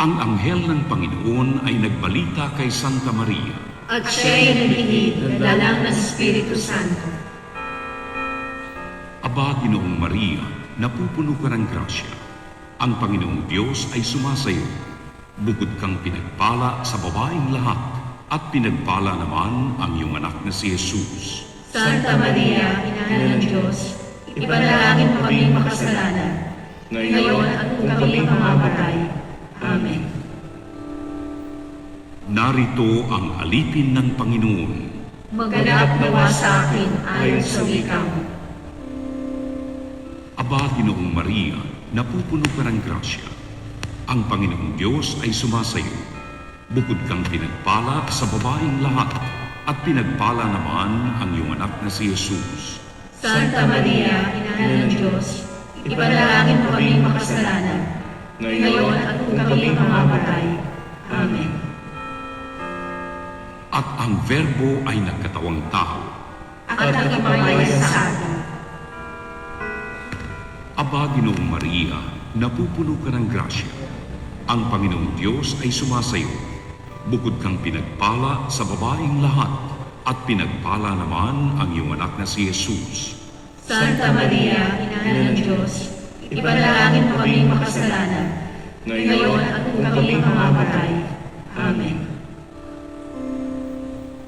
Ang anghel ng Panginoon ay nagbalita kay Santa Maria. At siya'y nagigid ng dalang ng Espiritu Santo. Aba, Ginoong Maria, napupuno ka ng grasya. Ang Panginoong Diyos ay sumasayo. Bukod kang pinagpala sa babaeng lahat, at pinagpala naman ang iyong anak na si Jesus. Santa Maria, Ina ng Diyos, ipanalangin mo kaming makasalanan, ngayon at kung kami mamamatay. Amen. Narito ang alipin ng Panginoon. Maganap nawa sa akin ayon sa wika mo. Aba, Ginoong Maria, napupuno ka ng grasya. Ang Panginoong Diyos ay sumasayo. Bukod kang pinagpala sa babaeng lahat, at pinagpala naman ang iyong anak na si Jesus. Santa Maria, Ina ng Diyos, ipanalangin mo kaming makasalanan, ngayon at kung kami mamamatay. Amen. At ang Verbo ay nagkatawang tao. At nagpamaya sa atin. Aba, Ginoong Maria, napupuno ka ng grasya. Ang Panginoong Diyos ay sumasayo. Bukod kang pinagpala sa babaeng lahat, at pinagpala naman ang iyong anak na si Jesus. Santa Maria, Ina ng Diyos, ipanalangin mo kaming makasalanan, ngayon at kung kami mamamatay. Amen.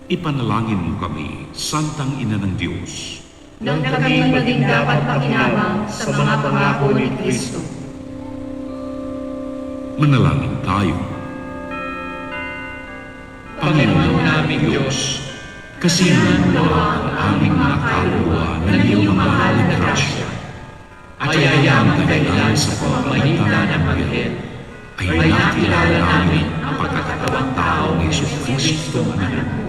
Ipanalangin mo kami, Santang Ina ng Diyos. Nang kami maging dapat pakinabang sa mga pangako ni Kristo. Manalangin tayo. Panginoon naming Diyos, kasiyahan mo ang aming mga kaluluwa ng iyong mahal na grasya. At ayayang dahilan sa pamamagitan ng Anghel, ay nakilala namin ang pagkakatawang tao ng Jesucristo ang anak mo.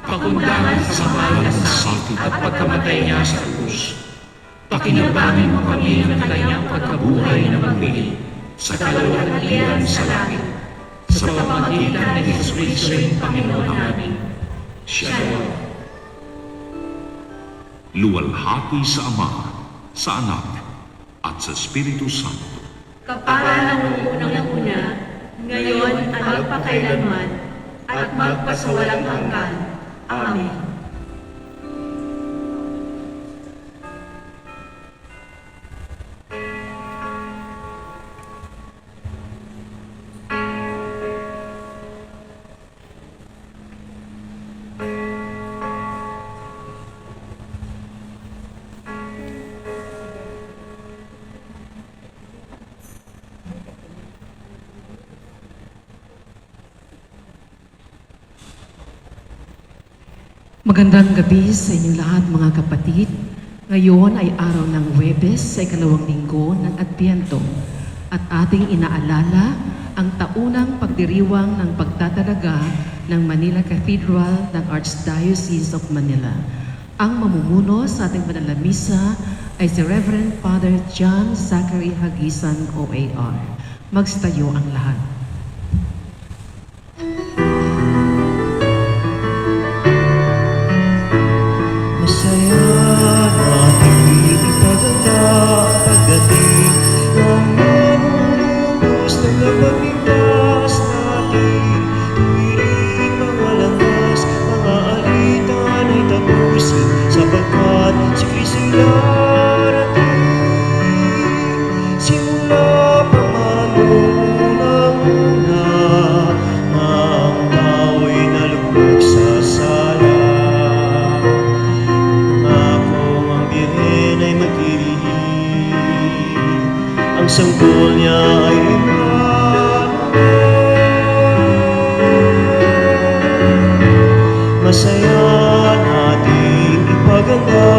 Pakundangan sa mahal ng sakit at pagkamatay niya sa krus. Pakinabangin mo kami ng kanyang pagkabuhay na magbili sa kaluwalhatian sa langit. Sa pamamagitan ng Jesucristo ang Panginoon namin. Siya luwalhati sa Ama, sa Anak, at sa Espiritu Santo. Kapala ng unang-una, ngayon at magpakailanman, at magpasawalang hanggan. Amen. Magandang gabi sa inyong lahat mga kapatid. Ngayon ay araw ng Huwebes sa ikalawang linggo ng Adbyento at ating inaalala ang taunang pagdiriwang ng pagtatalaga ng Manila Cathedral ng Archdiocese of Manila. Ang mamumuno sa ating manalamisa ay si Reverend Father John Zachary Hagisan, OAR. Magstayo ang lahat. Sanggol niya ay masaya nating ipaganda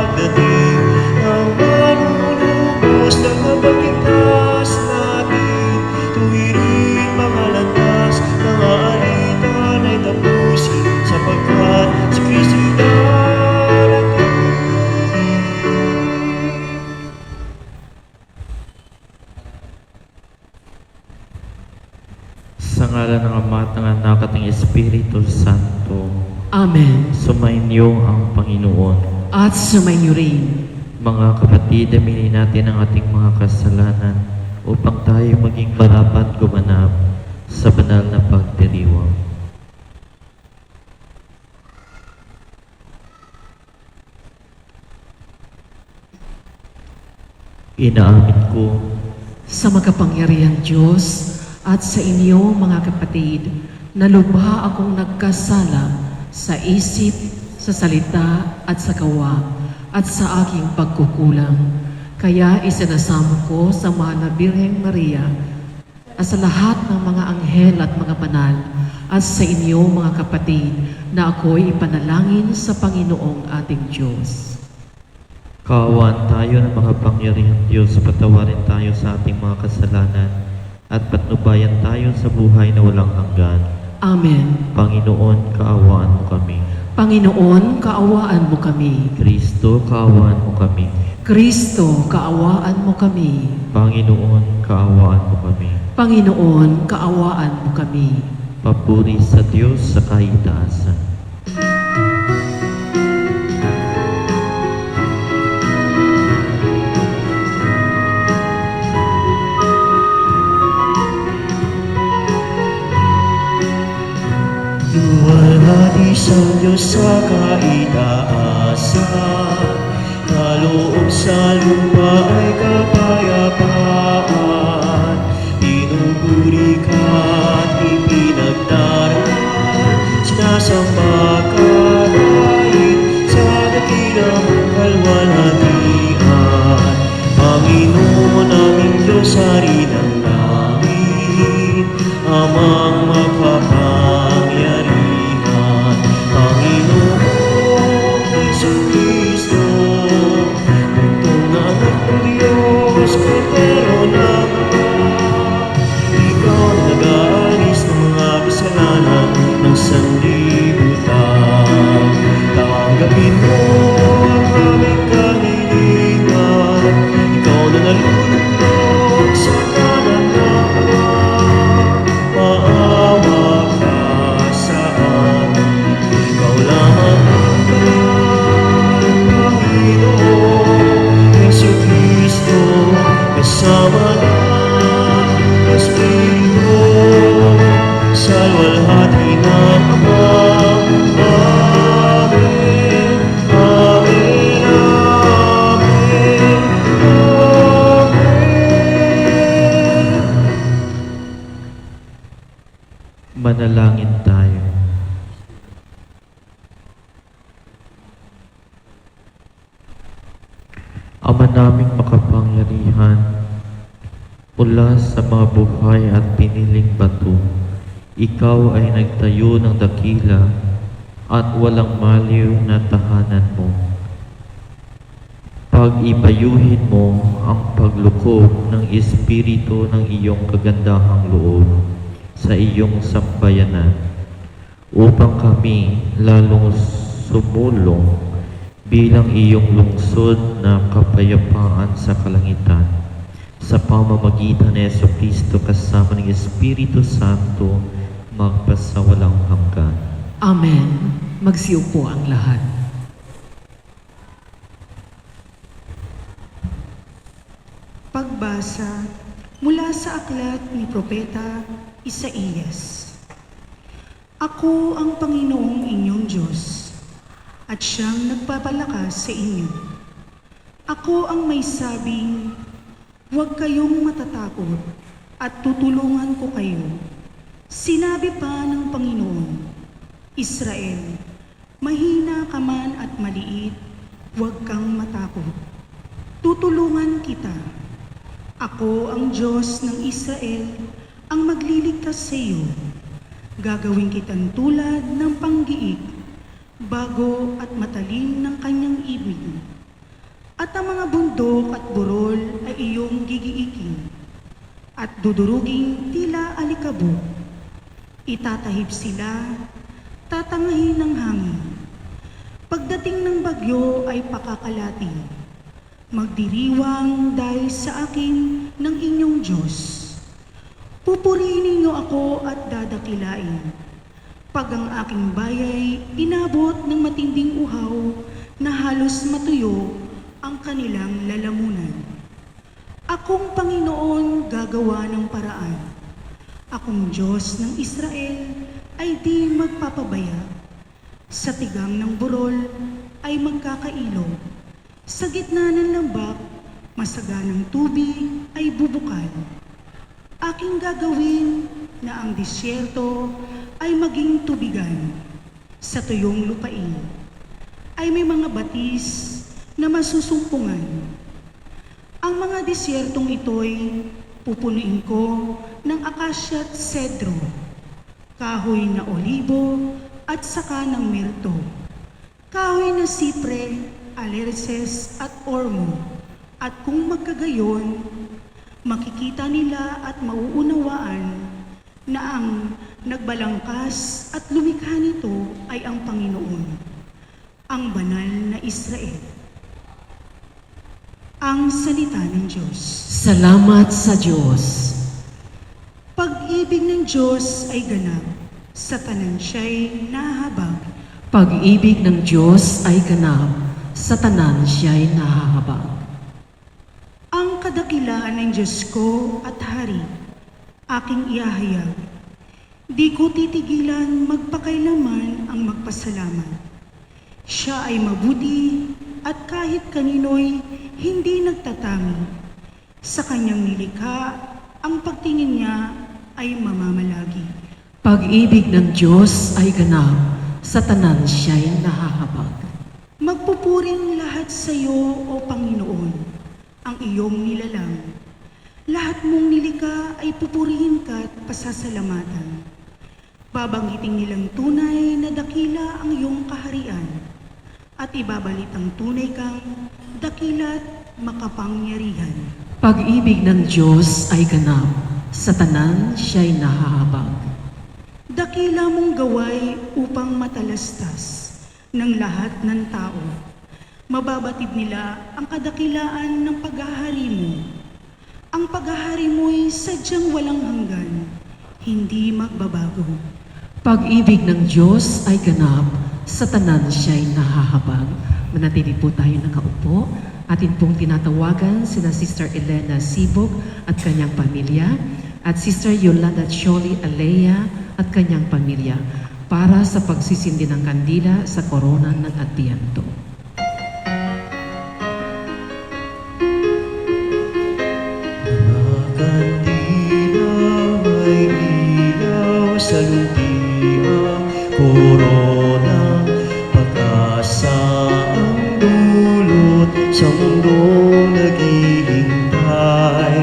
pagdating ng manunubos na mapagligtas natin. Tuwirin mga landas, mga alitan ay tapusin sapagkat si Kristo darating. Sa ngalan ng Ama at ng Anak at ng Espiritu Santo. Amen. Sumainyo ang Panginoon. At sumainyo rin. Mga kapatid, aminin natin ang ating mga kasalanan upang tayo maging marapat gumanap sa banal na pagdiriwang. Inaamin ko Sa makapangyarihang Diyos at sa inyo mga kapatid, na lubha akong nagkasala sa isip, sa salita at sa gawa at sa aking pagkukulang. Kaya isinasamo ko sa mahal na Birheng Maria at sa lahat ng mga anghel at mga banal at sa inyo mga kapatid na ako'y ipanalangin sa Panginoong ating Diyos. kaawaan tayo ng makapangyarihang Diyos, patawarin tayo sa ating mga kasalanan at patnubayan tayo sa buhay na walang hanggan. Amen. Panginoon, kaawaan mo kami. Panginoon, kaawaan mo kami. Kristo, kaawaan mo kami. Kristo, kaawaan mo kami. Panginoon, kaawaan mo kami. Panginoon, kaawaan mo kami. Papuri sa Diyos sa kaitaasan. Luwalhati sa Diyos sa kaitaasan, kaloob sa lupa ay kapayapaan. Pinupuri ka at ipinagdaraan, sinasamba ka dahil sa dakilang kalwalhatian. Panginoon aming Diyos, hari ng langit, amang makapangyarihan. Panginoong Jesucristo, bugtong na anak ng Diyos, Kordero ng Ama. Ikaw ang nag-aalis ng mga kasalanan ng sanlibutan. Tanggapin mo ang aming kahilingan, ikaw na nalulunod sa kanan ng Ama. Maawa ka sa amin, ikaw lamang ang banal, Panginoong Jesucristo, kasama ng Espiritu, sa luwalhati ng Ama. Amen, amen, amen, amen. Manalangin tayo. Ama naming makapangyarihan, mula sa mga buhay at piniling bato, ikaw ay nagtayo ng dakila at walang maliw na tahanan mo. Pag-ibayuhin mo ang paglukob ng espiritu ng iyong kagandahang loob sa iyong sambayanan, upang kami lalong sumulong bilang iyong lungsod na kapayapaan sa kalangitan, sa pamamagitan ni Jesucristo kasama ng Espiritu Santo, magpasawalang hanggan. Amen. Magsiupo ang lahat. Pagbasa mula sa aklat ni Propeta Isaías. Ako ang Panginoong inyong Diyos, at siyang nagpapalakas sa inyo. Ako ang may sabing, huwag kayong matatakot, at tutulungan ko kayo. Sinabi pa ng Panginoon, Israel, mahina ka man at maliit, huwag kang matakot. Tutulungan kita. Ako ang Diyos ng Israel, ang magliligtas sa iyo. Gagawin kitang tulad ng panggiik, bago at matalim ng kanyang ibig. At ang mga bundok at burol ay iyong gigiikin, at duduruging tila alikabok. Itatahib sila, tatangahin ng hangin. Pagdating ng bagyo ay pakakalati. Magdiriwang dahil sa akin ng inyong Diyos. Pupurihin ninyo ako at dadakilain. Pag ang aking bayay inabot ng matinding uhaw na halos matuyo ang kanilang lalamunan. Akong Panginoon gagawa ng paraan. Akong Diyos ng Israel ay di magpapabaya. Sa tigam ng burol ay magkakailog. Sa gitna ng lambak, masaganang tubig ay bubukal. Aking gagawin na ang disyerto ay maging tubigan. Sa tuyong lupain ay may mga batis na masusumpungan. Ang mga disyertong ito'y pupunuin ko ng akasya at sedro, kahoy na olibo at saka ng mirto, kahoy na sipre, alerces at ormo, at kung magkagayon, makikita nila at mauunawaan na ang nagbalangkas at lumikha nito ay ang Panginoon, ang banal na Israel. Ang salita ng Diyos. Salamat sa Diyos. Pag-ibig ng Diyos ay ganap, sa tanan siya'y nahabag. Pag-ibig ng Diyos ay ganap, sa tanan siya'y nahahabag. Ang kadakilaan ng Diyos ko at hari, aking iahayag. Di ko titigilan magpakailaman ang magpasalamat. Siya ay mabuti at kahit kanino'y hindi nagtatangi. Sa kanyang nilikha, ang pagtingin niya ay mamamalagi. Pag-ibig ng Diyos ay ganap, sa tanan siya'y nahahabag. Magpupuring lahat sa iyo, O Panginoon, ang iyong nilalang. Lahat mong nilikha ay pupurihin ka at pasasalamatan. Babanggitin nilang tunay na dakila ang iyong kaharian at ibabalit ang tunay kang dakila't makapangyarihan. Pag-ibig ng Diyos ay ganap, sa tanan siya'y nahahabag. Dakila mong gaway upang matalastas ng lahat ng tao. Mababatid nila ang kadakilaan ng paghahari mo. Ang paghahari mo'y sadyang walang hanggan, hindi magbabago. Pag-ibig ng Diyos ay ganap, sa tanan siya'y nahahabag. Manatili po tayo nakaupo. Atin pong tinatawagan sina Sister Elena Sibog at kanyang pamilya at Sister Yolanda Choli Alea at kanyang pamilya para sa pagsisindi ng kandila sa korona ng Adbiento. Kandila may ilaw sa lumpia, korona, pag-asa ang dulot sa mundong naghihintay.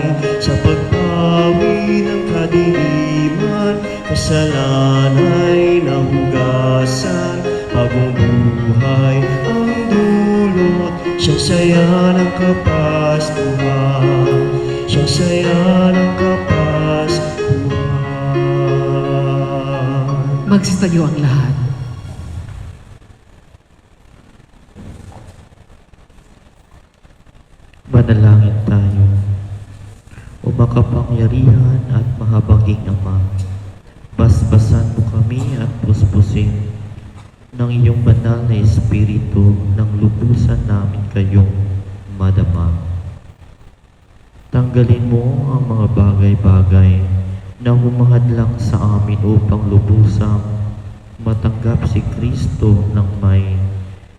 Sa pagpawi ng kadiliman, kasalanay nahugasan, bagong buhay ang dulot, siyang saya ng kapastuhan, siyang saya ng kapastuhan. Magsitayo ang lahat. Manalangin tayo. O makapangyarihan at mahabaging Ama, basbasan mo kami at puspusin ng iyong banal na Espiritu nang lubusan namin kayong madama. Tanggalin mo ang mga bagay-bagay na humahadlang sa amin upang lubusang matanggap si Kristo ng may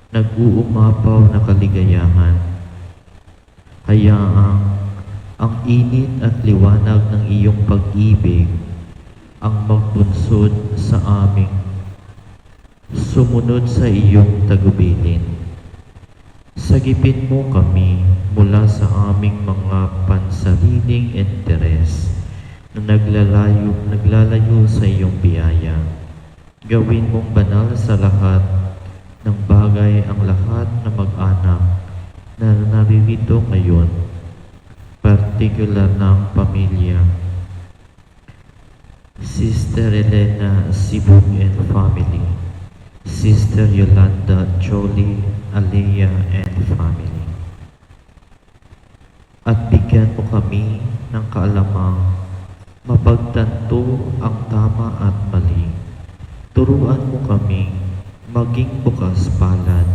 nag-uumapaw na kaligayahan. Hayaang ang init at liwanag ng iyong pag-ibig ang magbunsod sa aming sumunod sa iyong tagubilin. Sagipin mo kami mula sa aming mga pansariling interes na naglalayo sa iyong biyaya. Gawin mong banal sa lahat ng bagay ang lahat na mag-anak na naririto ngayon, partikular ng pamilya. Sister Elena Sibug and family, Sister Yolanda Choli Alea and family. At bigyan mo kami ng kaalamang mapagtanto ang tama at mali. Turuan mo kami maging bukas palad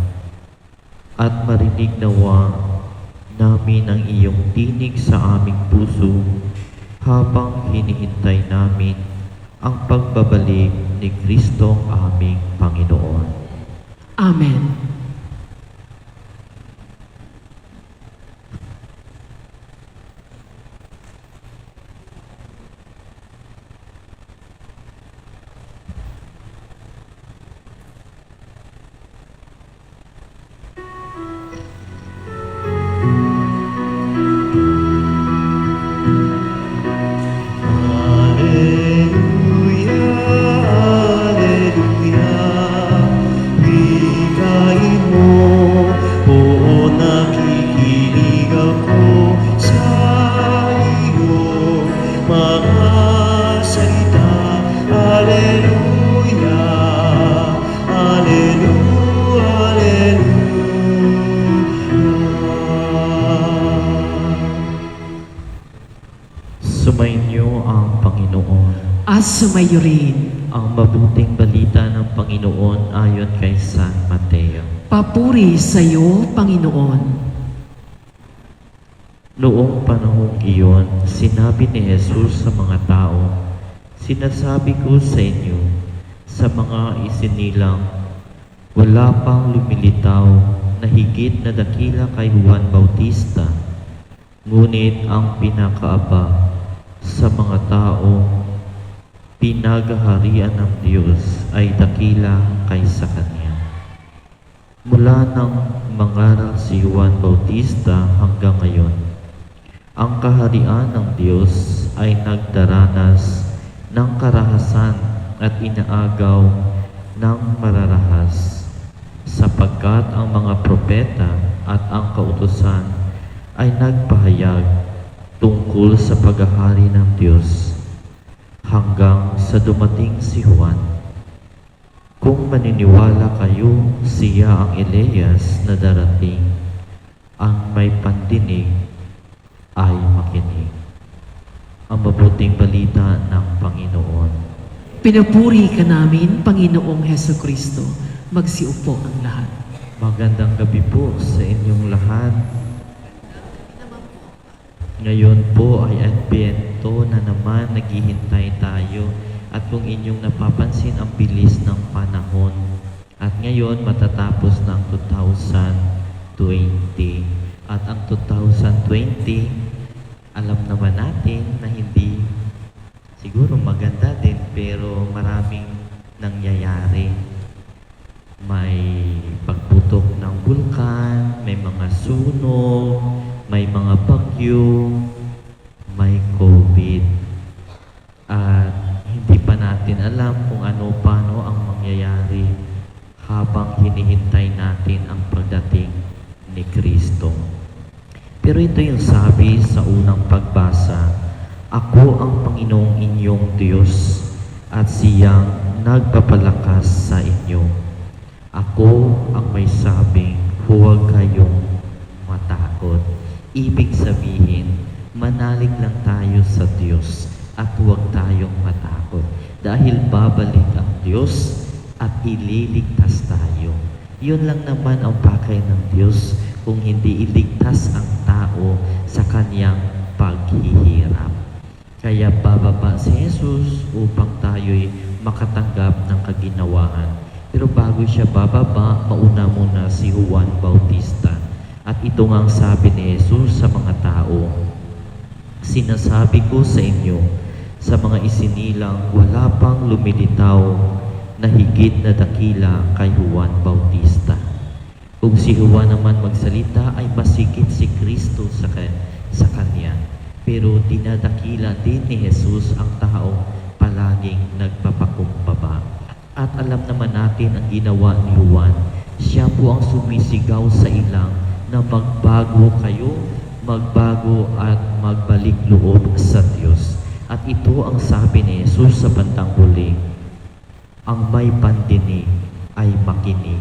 at marinig nawa namin ang iyong tinig sa aming puso habang hinihintay namin ang pagbabalik ni Kristong aming Panginoon. Amen. Alleluia, Alleluia. Wikain mo, oo, nakikinig ako sa iyong mga salita. Alleluia, Alleluia, Alleluia. Sumainyo ang Panginoon. At sumayo rin. Ang mabuting balita ng Panginoon ayon kay San Mateo. Papuri sa iyo, Panginoon. Noong panahong iyon, sinabi ni Jesus sa mga tao, "Sinasabi ko sa inyo, sa mga isinilang, wala pang lumilitaw na higit na dakila kay Juan Bautista, ngunit ang pinakaaba sa mga tao, pinagaharian ng Diyos ay dakila kaysa Kanya." Mula nang mangaral si Juan Bautista hanggang ngayon, ang kaharian ng Diyos ay nagdaranas ng karahasan at inaagaw ng mararahas, sapagkat ang mga propeta at ang kautusan ay nagpahayag tungkol sa paghahari ng Diyos hanggang sa dumating si Juan. Kung maniniwala kayo, siya ang Elias na darating, ang may pandinig ay makinig. Ang mabuting balita ng Panginoon. Pinupuri ka namin, Panginoong Heso Kristo. Magsiupo ang lahat. Magandang gabi po sa inyong lahat. Ngayon po ay Adbyento na naman, naghihintay tayo. At kung inyong napapansin, ang bilis ng panahon. At ngayon matatapos ng 2020. At ang 2020, alam naman natin na hindi siguro maganda din, pero maraming nangyayari. May pagputok ng bulkan, may mga sunog, may mga bagyo, may COVID. At hindi pa natin alam kung paano ang mangyayari habang hinihintay natin ang pagdating ni Kristo. Pero ito yung sabi sa unang pagbasa, "Ako ang Panginoong inyong Diyos at siyang nagpapalakas sa inyo. Ako ang may sabing, huwag kayong matakot." Ibig sabihin, manalig lang tayo sa Diyos at huwag tayong matakot. Dahil babalik ang Diyos at ililigtas tayo. Yun lang naman ang pakay ng Diyos, kung hindi iligtas ang tao sa kanyang paghihirap. Kaya bababa si Jesus upang tayo'y makatanggap ng kaginawaan. Pero bago siya bababa, mauna muna si Juan Bautista. At ito nga ang sabi ni Jesus sa mga tao, "Sinasabi ko sa inyo, sa mga isinilang, wala pang lumilitaw na higit na dakila kay Juan Bautista." Kung si Juan naman magsalita, ay masigit si Kristo sa kanya. Pero dinadakila din ni Jesus ang taong palaging nagpapakumbaba. At alam naman natin ang ginawa ni Juan. Siya po ang sumisigaw sa ilang na magbago kayo, magbago at magbalik loob sa Diyos. At ito ang sabi ni Jesus sa bandang huli, "Ang may pandinig ay makinig."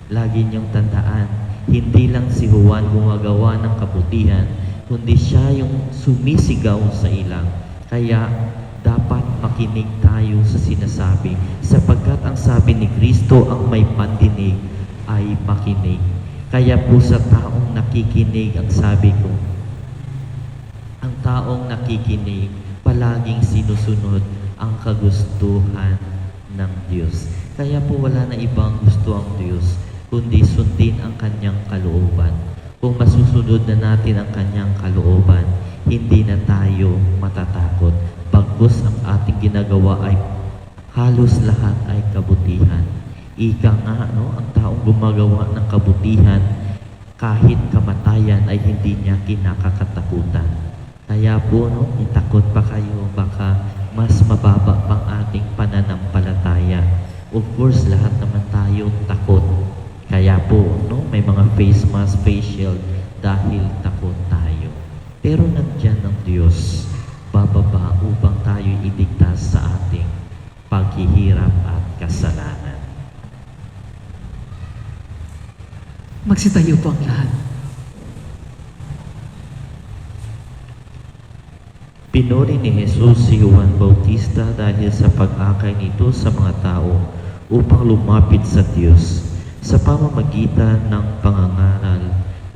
Lagi niyong tandaan, hindi lang si Juan gumagawa ng kabutihan, kundi siya yung sumisigaw sa ilang. Kaya dapat makinig tayo sa sinasabi, sapagkat ang sabi ni Kristo, ang may pandinig ay makinig. Kaya po sa taong nakikinig ang sabi ko, ang taong nakikinig palaging sinusunod ang kagustuhan ng Diyos. Kaya po wala na ibang gusto ang Diyos, kundi sundin ang kanyang kalooban. Kung masusunod na natin ang kanyang kalooban, hindi na tayo matatakot. Bagkus ang ating ginagawa ay halos lahat ay kabutihan. Ika nga, no, ang taong gumagawa ng kabutihan, kahit kamatayan ay hindi niya kinakakatakutan. Kaya po, no, itakot pa kayo, baka mas mababa pang ating pananampalataya. Of course, lahat naman tayo takot. Kaya po, no, may mga face mask, face shield, dahil takot tayo. Pero nandiyan ang Diyos, bababa upang tayo iligtas sa ating paghihirap at kasalanan. Magsitayo po ang lahat. Pinuri ni Jesus si Juan Bautista dahil sa pag-akay nito sa mga tao upang lumapit sa Diyos sa pamamagitan ng pangangaral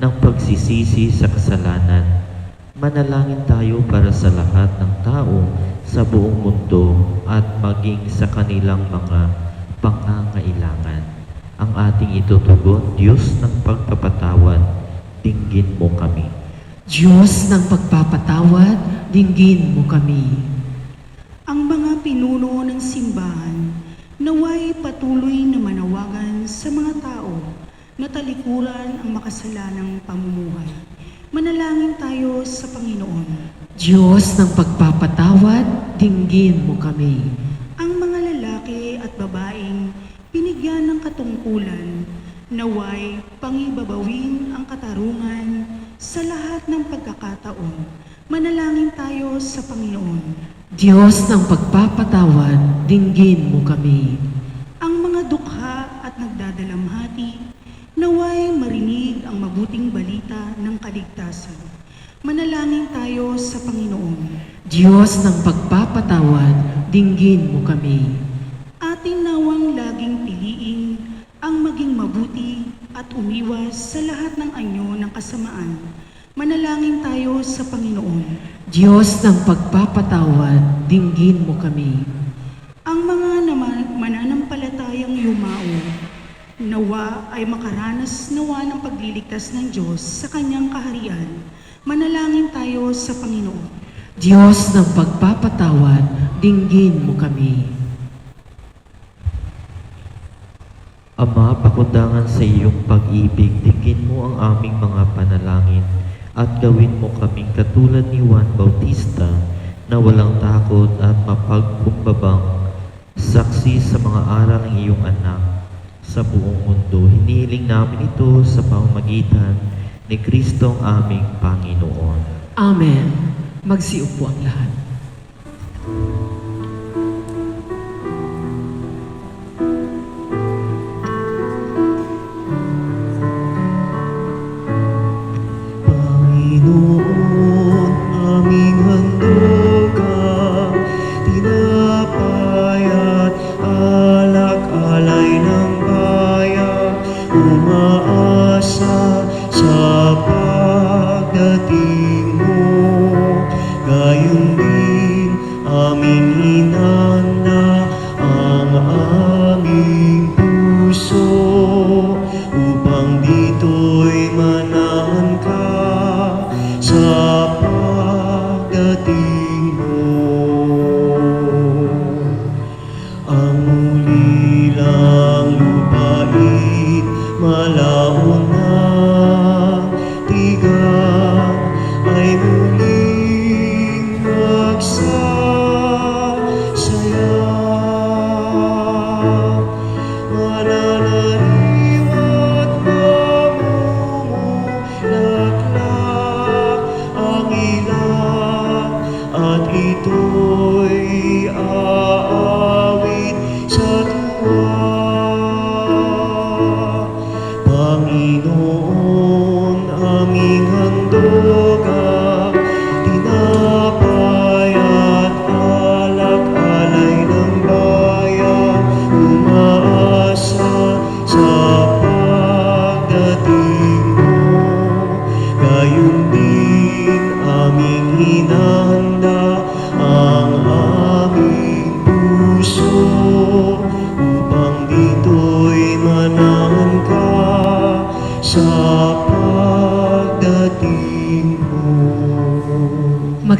ng pagsisisi sa kasalanan. Manalangin tayo para sa lahat ng tao sa buong mundo at maging sa kanilang mga pangangailangan. Ang ating itutugon, Diyos ng pagpapatawad, dinggin mo kami. Diyos ng pagpapatawad, dinggin mo kami. Ang mga pinuno ng simbahan naway patuloy na manawagan sa mga tao na talikuran ang makasalanang pamumuhay. Manalangin tayo sa Panginoon. Diyos ng pagpapatawad, dinggin mo kami. Ang mga lalaki at babaeng binigyan ng katungkulan, naway pangibabawin ang katarungan sa lahat ng pagkakataon. Manalangin tayo sa Panginoon. Diyos ng pagpapatawad, dinggin mo kami. Ang mga dukha at nagdadalamhati, naway marinig ang mabuting balita ng kaligtasan. Manalangin tayo sa Panginoon. Diyos ng pagpapatawad, dinggin mo kami. Atin nawang laging piliin ang maging mabuti at umiwas sa lahat ng anyo ng kasamaan. Manalangin tayo sa Panginoon. Diyos ng pagpapatawad, dinggin mo kami. Ang mga mananampalatayang yumao, nawa ay makaranas nawa ng pagliligtas ng Diyos sa kanyang kaharian. Manalangin tayo sa Panginoon. Diyos ng pagpapatawad, dinggin mo kami. Ama, pakundangan sa iyong pag-ibig, dinggin mo ang aming mga panalangin at gawin mo kaming katulad ni Juan Bautista na walang takot at mapagkumbabang saksi sa mga aral ng iyong anak sa buong mundo. Hinihiling namin ito sa pamamagitan ni Kristong aming Panginoon. Amen. Magsiupo ang lahat. Panginoon, aming handog, tinapay at alak-alay ng bayan, umaasa sa pagdating mo. Gayon din aming hinanda ang aming puso, upang dito'y manahan ka sa pagdating mo. Ang ulilang lupain, malaon na tigang, ay muling magsasaya. Mananaliw at mamumulaklak ang ilan, at ito'y aawit sa tuwa. Panginoon, aming handog, tinapay at alak-alay ng bayan, umaasa sa pagdating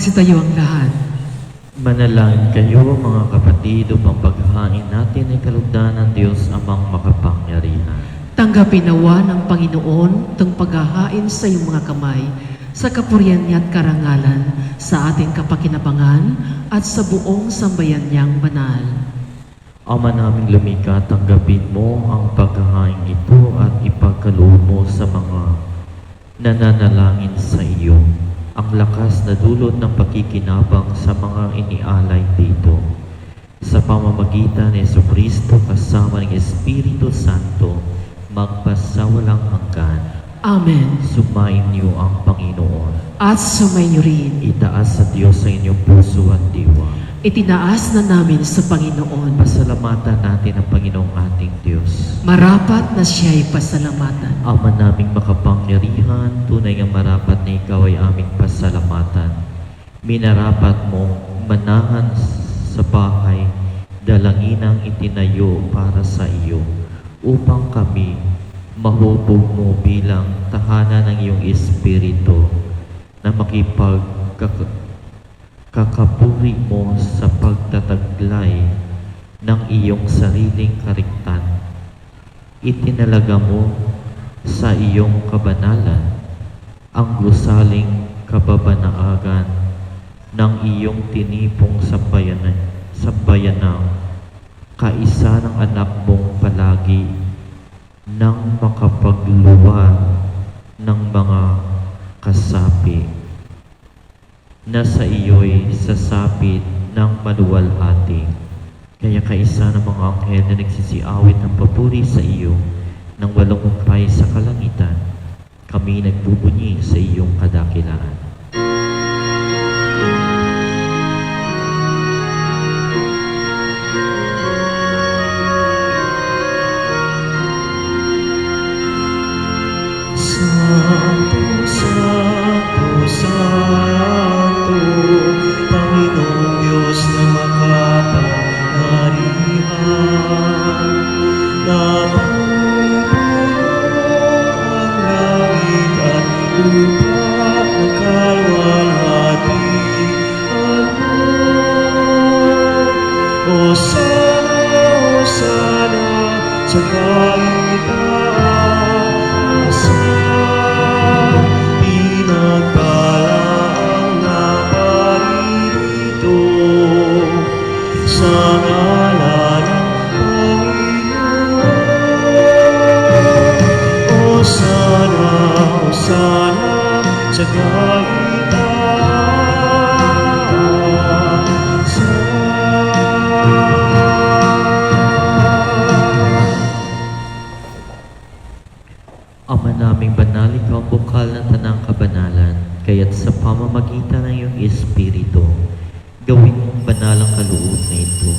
Magsitayo ang lahat. Manalangin kayo mga kapatid upang paghahain natin ay kalugdan ng Diyos amang makapangyarihan. Tanggapin nawa ng Panginoon itong paghahain sa iyong mga kamay sa kapurihan niya at karangalan sa ating kapakinabangan at sa buong sambayan niyang banal. Ama naming lumikha, tanggapin mo ang paghahain ito at ipagkaloob mo sa mga nananalangin sa iyo ang lakas na dulot ng pakikinabang sa mga inialay dito. Sa pamamagitan ni Jesucristo kasama ng Espiritu Santo, magpasawalang hanggan. Amen. Sumayin niyo ang Panginoon. At sumainyo rin. Itaas sa Diyos sa inyong puso at diwa. Itinaas na namin sa Panginoon. Pasalamatan natin ang Panginoong ating Diyos. Marapat na siya'y pasalamatan. Ama naming makapangyarihan, tunay nga marapat na ikaw ay aming pasalamatan. Minarapat mong manahan sa bahay, dalanginang itinayo para sa iyo, upang kami mahubog mo bilang tahanan ng iyong Espiritu na kakapuri mo sa pagtataglay ng iyong sariling kariktan. Itinalaga mo sa iyong kabanalan ang gusaling kababanaagan ng iyong tinipong sambayanang kaisa ng anak mong palagi nang makapagluwa ng mga kasapi na sa iyo'y sasapit ng maluwalhati. Kaya kaisa ng mga anghel na nagsisiawit ng papuri sa iyo ng walong humpay sa kalangitan, kami nagbubunyi sa iyong kadakilaan. Santo, Santo, Santo, Panginoong Diyos na makapangyarihan, napupuno ang langit at lupa, magkalwalhati ang mundo. Hosana, Hosana, sa kaitaan, pinagpalang naparirito sa ngalan ng Panginoon. Hosana, Hosana sa Ama naming banal, ikaw ang bukal ng tanang kabanalan, kaya't sa pamamagitan ng iyong Espiritu, gawin mong banal ang kaloob na ito,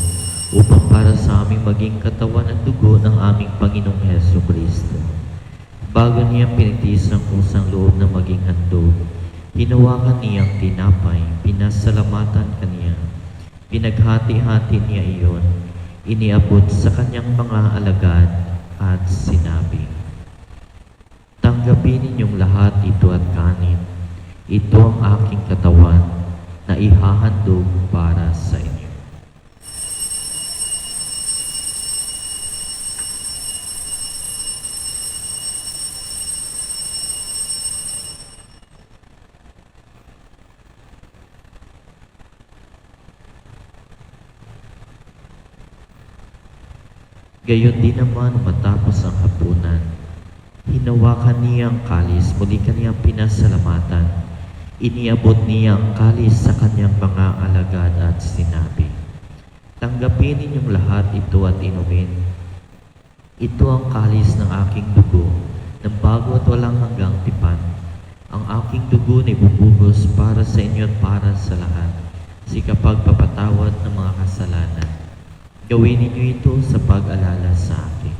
upang para sa aming maging katawan at dugo ng aming Panginoong Jesucristo. Bago niya pinitis ang kusang loob na maging handog, hinawakan niyang tinapay, pinasalamatan kaniya, pinaghati-hati niya iyon, iniabot sa kanyang mga alagad at sinabi, "Tanggapin ninyong lahat ito at kanin. Ito ang aking katawan na ihahandog para sa inyo." Gayon din naman matapos ang hapunan, hinawakan niya ang kalis, muli kaniyang pinasalamatan. Iniabot niya ang kalis sa kanyang mga alagad at sinabi, "Tanggapin ninyong lahat ito at inumin. Ito ang kalis ng aking dugo, ng bago at walang hanggang tipan. Ang aking dugo na ibubugos para sa inyo at para sa lahat, si kapagpapatawad ng mga kasalanan. Gawin ninyo ito sa pag-alala sa akin."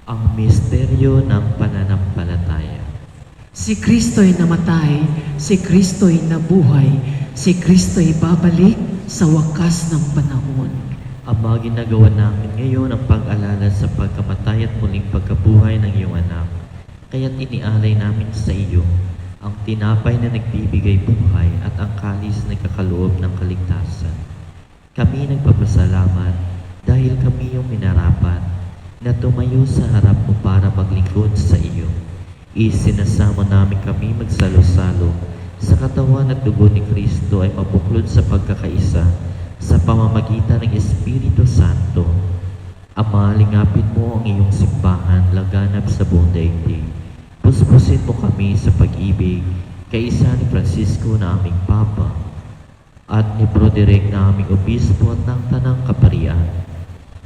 Ang misteryo ng pananampalataya. Si Kristo'y namatay, si Kristo'y nabuhay, si Kristo'y babalik sa wakas ng panahon. Ama, ginagawa namin ngayon ang pag-alala sa pagkamatay at muling pagkabuhay ng iyong anak. Kaya't inialay namin sa iyo ang tinapay na nagbibigay buhay at ang kalis na nagkakaloob ng kaligtasan. Kami nagpapasalamat dahil kami yung minarapat na tumayo sa harap mo para maglingkod sa iyo. Isinasamo namin kami magsalo-salo sa katawan at dugo ni Kristo ay mabuklod sa pagkakaisa sa pamamagitan ng Espiritu Santo. Ama, lingapin mo ang iyong simbahan laganap sa buong daigdig. Puspusin mo kami sa pag-ibig kaisa ni Francisco na aming Papa at ni Broderick na aming Obispo at ng Tanang Kaparian.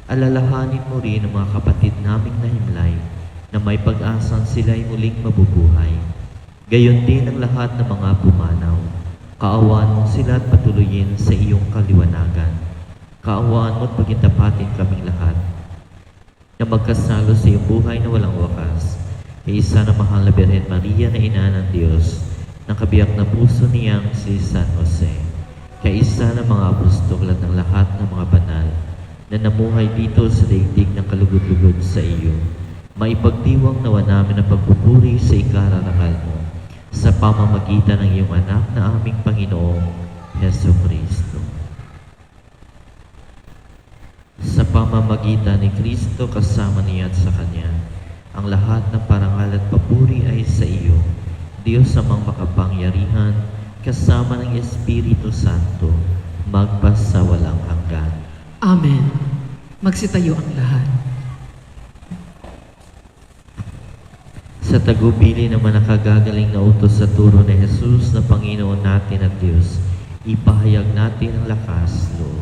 Alalahanin mo rin ang mga kapatid naming nahimlay na may pag-asang sila'y muling mabubuhay. Gayon din ang lahat ng mga pumanaw. Kaawaan mo sila at patuloyin sa iyong kaliwanagan. Kaawaan mo at pagintapatin kaming lahat na magkasalo sa iyong buhay na walang wakas. Isa na mahal na Birhen Maria na ina ng Diyos, ng kabiyak na puso niyang si San Jose. Kaisa ng mga apostol at ng lahat ng mga banal na namuhay dito sa daigdig ng kalugod-lugod sa iyo. Maipagdiwang nawa namin ang pagpupuri sa ikararangal mo sa pamamagitan ng iyong anak na aming Panginoong Heso Kristo. Sa pamamagitan ni Kristo kasama niya at sa Kanya, ang lahat ng parangal at papuri ay sa iyo, Diyos amang makapangyarihan, kasama ng Espiritu Santo, magpas sa walang hanggan. Amen. Magsitayo ang lahat. Sa tagubili naman nakagagaling na utos sa turo ni Jesus na Panginoon natin at Diyos, ipahayag natin ang lakas loob.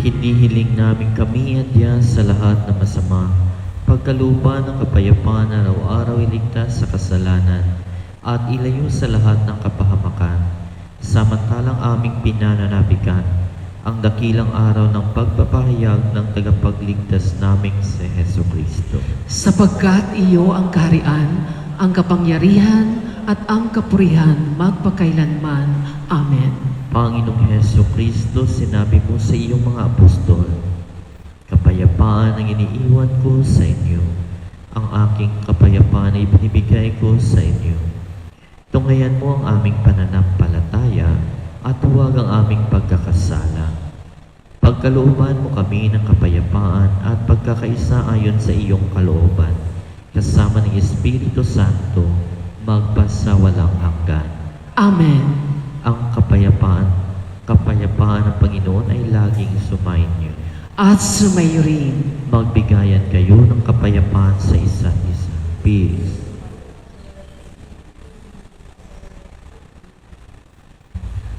Hinihiling namin kami at Diyos sa lahat ng masama, pagkalooban ng kapayapaan na araw-araw iligtas sa kasalanan at ilayo sa lahat ng kapahamakan, samantalang aming pinananabikan ang dakilang araw ng pagpapahayag ng tagapagligtas naming si Heso Kristo. Sapagkat iyo ang kaharian, ang kapangyarihan at ang kapurihan magpakailanman. Amen. Panginoong Heso Kristo, sinabi mo sa iyong mga apostol, kapayapaan ang iniiwan ko sa inyo. Ang aking kapayapaan ay binibigay ko sa inyo. Tunghayan mo ang aming pananampalataya at huwag ang aming pagkakasala. Pagkalooban mo kami ng kapayapaan at pagkakaisa ayon sa iyong kalooban, kasama ng Espiritu Santo, magpas sa walang hanggan. Amen. Ang kapayapaan Kapayapaan ng Panginoon ay laging sumainyo. At sumayo rin. Magbigayan kayo ng kapayapaan sa isa't isa. Peace.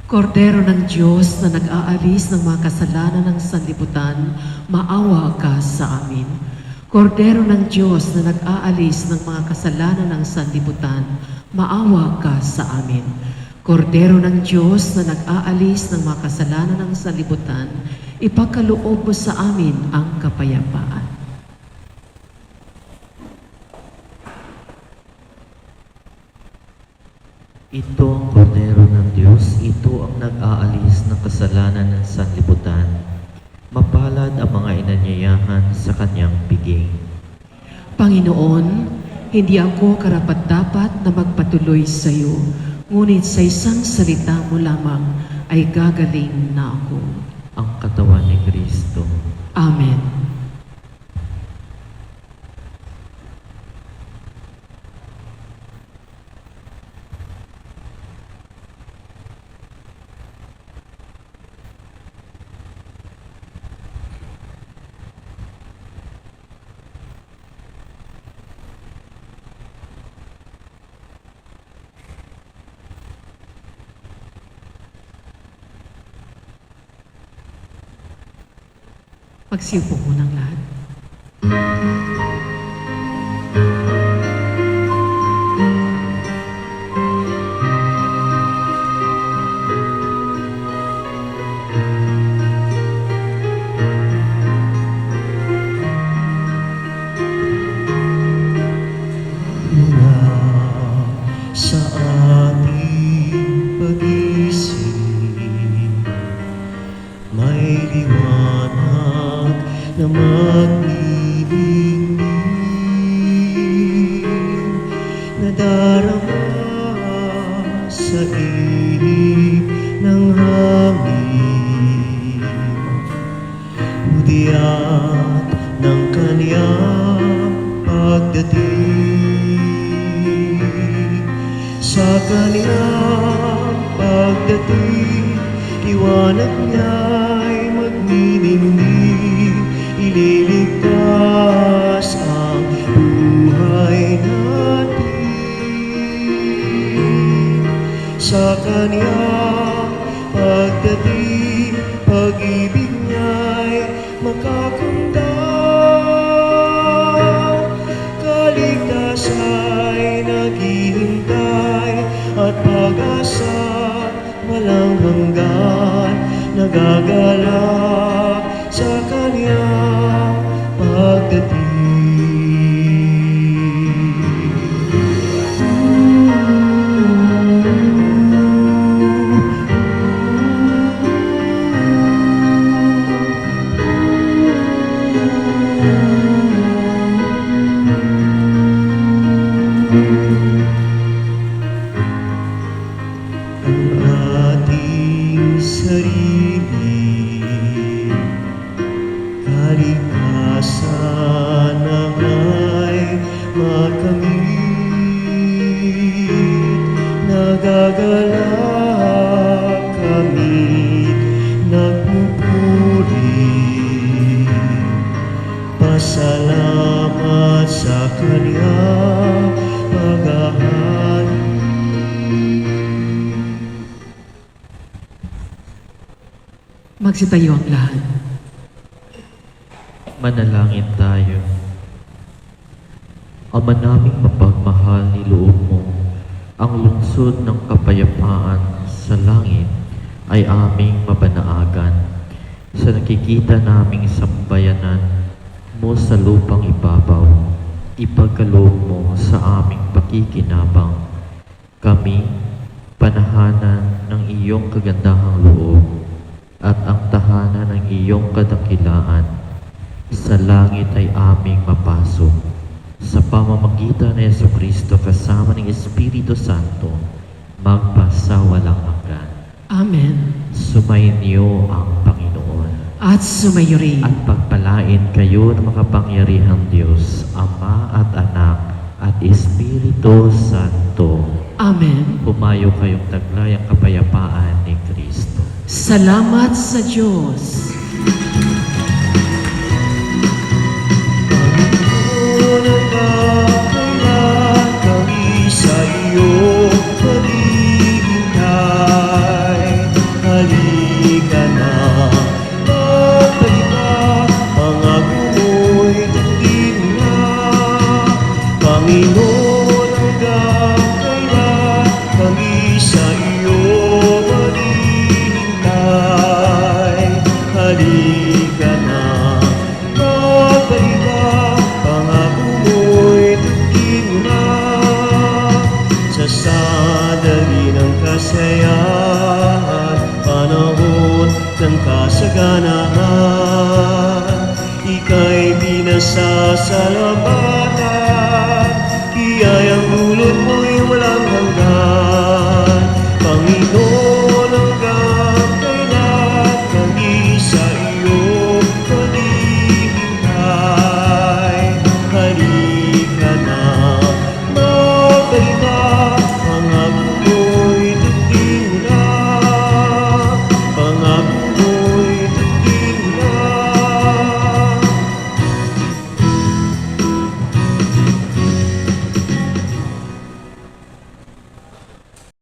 Kordero ng Diyos na nag-aalis ng mga kasalanan ng sanlibutan, maawa ka sa amin. Kordero ng Diyos na nag-aalis ng mga kasalanan ng sanlibutan, maawa ka sa amin. Kordero ng Diyos na nag-aalis ng mga kasalanan ng sanlibutan, ipagkaloob mo sa amin ang kapayapaan. Ito ang kordero ng Diyos, ito ang nag-aalis ng kasalanan ng sanlibutan. Mapalad ang mga inanyayahan sa kanyang piging. Panginoon, hindi ako karapat-dapat na magpatuloy sa iyo, ngunit sa isang salita mo lamang ay gagaling na ako. Ang katawan ni Kristo. Amen. Magsiupo mo ng lahat. Mula sa ating pag-isip, may liwanag na maglilingling, nadarama sa ihip ng hangin, hudyat ng kaniyang pagdating. Sa kaniyang pagdating, liwanag niya'y magniningning, ililigtas ang buhay natin. Sa kaniyang pagdating, pag-ibig niya'y makakamdam. Kaligtas ay naghihintay at pag-asa walang hanggan, nagagalak sa kaniyang pagdating. Ang ating sarili, kaligtasan na ay makamit. Nagagalak kami, nagpupuri, pasalamat sa Kanyang paghahari. Magsitayo ang lahat. Manalangin tayo. Ama naming mapagmahal, niloob mo ang lungsod ng kapayapaan sa langit ay aming mabanaagan. Sa nakikita naming sambayanan mo sa lupang ibabaw, ipagkaloob mo sa aming pakikinabang. Kami, panahanan ng iyong kagandahang loob, at ang tahanan ng iyong kadakilaan, sa langit ay aming mapasok. Sa pamamagitan ni Jesucristo kasama ng Espiritu Santo, magpasawalang hanggan. Amen. Sumainyo ang Panginoon. At sumayo rin. At pagpalain kayo ng makapangyarihang Diyos, Ama at Anak at Espiritu Santo. Amen. Pumayo kayong taglay ang kapayapaan ni Kristo. Salamat sa Diyos. Kailan kami sa iyo maghihintay. Halika na, magbalik, pangako mo'y tanging na. Panginoon, hanggang kailan kami sa iyo maghihintay. Halika na, magbalik, pangako mo'y tanging na. Sa sandali ng kasayahan, panahon ng kasaganahan, ika'y pinasasalamatan, iyayang hulog mo